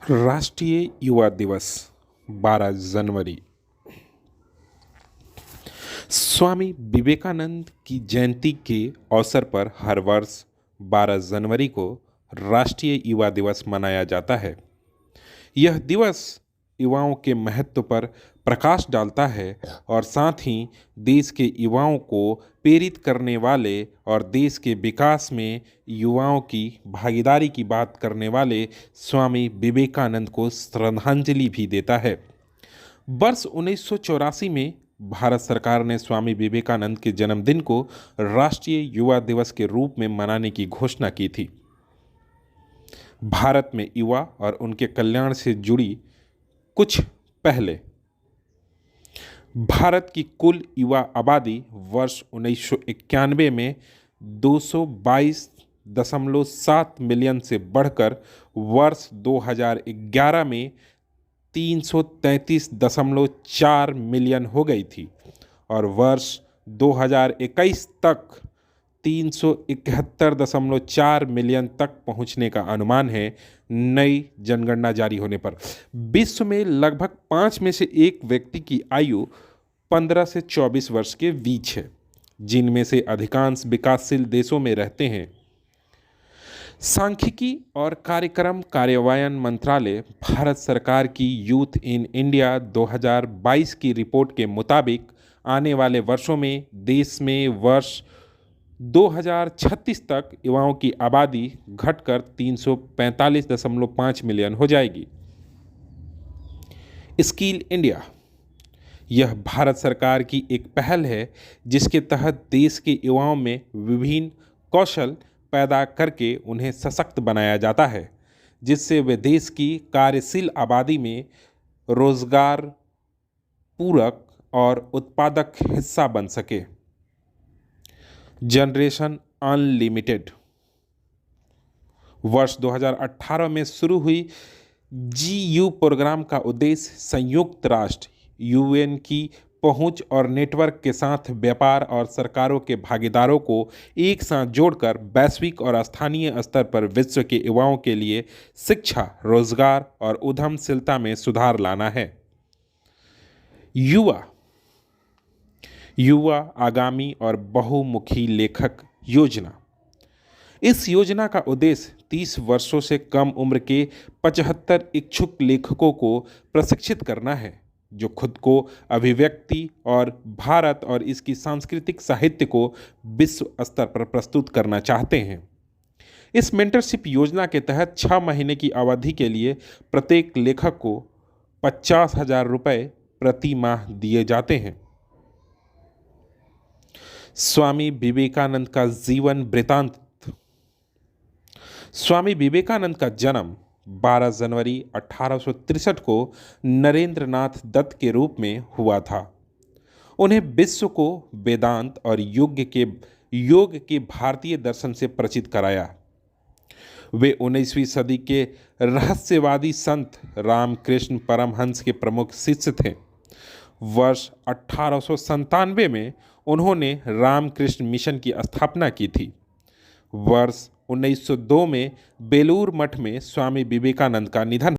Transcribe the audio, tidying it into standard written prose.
राष्ट्रीय युवा दिवस 12 जनवरी। स्वामी विवेकानंद की जयंती के अवसर पर हर वर्ष 12 जनवरी को राष्ट्रीय युवा दिवस मनाया जाता है। यह दिवस युवाओं के महत्व पर प्रकाश डालता है और साथ ही देश के युवाओं को प्रेरित करने वाले और देश के विकास में युवाओं की भागीदारी की बात करने वाले स्वामी विवेकानंद को श्रद्धांजलि भी देता है। वर्ष 1984 में भारत सरकार ने स्वामी विवेकानंद के जन्मदिन को राष्ट्रीय युवा दिवस के रूप में मनाने की घोषणा की थी। भारत में युवा और उनके कल्याण से जुड़ी कुछ पहले भारत की कुल युवा आबादी वर्ष 1991 में 222.7 मिलियन से बढ़कर वर्ष 2011 में 333.4 मिलियन हो गई थी और वर्ष 2021 तक 371.4 मिलियन तक पहुंचने का अनुमान है। नई जनगणना जारी होने पर विश्व में लगभग 5 में से 1 व्यक्ति की आयु 15 से 24 वर्ष के बीच है, जिनमें से अधिकांश विकासशील देशों में रहते हैं। सांख्यिकी और कार्यक्रम कार्यान्वयन मंत्रालय भारत सरकार की यूथ इन इंडिया 2022 की रिपोर्ट के मुताबिक आने वाले वर्षों में देश में वर्ष 2036 तक युवाओं की आबादी घटकर 345.5 मिलियन हो जाएगी। स्किल इंडिया यह भारत सरकार की एक पहल है जिसके तहत देश के युवाओं में विभिन्न कौशल पैदा करके उन्हें सशक्त बनाया जाता है, जिससे वे देश की कार्यशील आबादी में रोजगार पूरक और उत्पादक हिस्सा बन सके। जनरेशन अनलिमिटेड वर्ष 2018 में शुरू हुई GU प्रोग्राम का उद्देश्य संयुक्त राष्ट्र UN की पहुंच और नेटवर्क के साथ व्यापार और सरकारों के भागीदारों को एक साथ जोड़कर वैश्विक और स्थानीय स्तर पर विश्व के युवाओं के लिए शिक्षा, रोजगार और उद्यमशीलता में सुधार लाना है। युवा आगामी और बहुमुखी लेखक योजना। इस योजना का उद्देश्य 30 वर्षों से कम उम्र के 75 इच्छुक लेखकों को प्रशिक्षित करना है, जो खुद को अभिव्यक्ति और भारत और इसकी सांस्कृतिक साहित्य को विश्व स्तर पर प्रस्तुत करना चाहते हैं। इस मेंटरशिप योजना के तहत 6 महीने की अवधि के लिए प्रत्येक लेखक को 50,000 रुपये प्रति माह दिए जाते हैं। स्वामी विवेकानंद का जीवन वृत्तांत। स्वामी विवेकानंद का जन्म 12 जनवरी 1863 को नरेंद्र नाथ दत्त के रूप में हुआ था। उन्हें विश्व को वेदांत और योग के भारतीय दर्शन से परिचित कराया। वे 19वीं सदी के रहस्यवादी संत रामकृष्ण परमहंस के प्रमुख शिष्य थे। वर्ष 1897 में उन्होंने रामकृष्ण मिशन की स्थापना की थी। वर्ष 1902 में बेलूर मठ में स्वामी विवेकानंद का निधन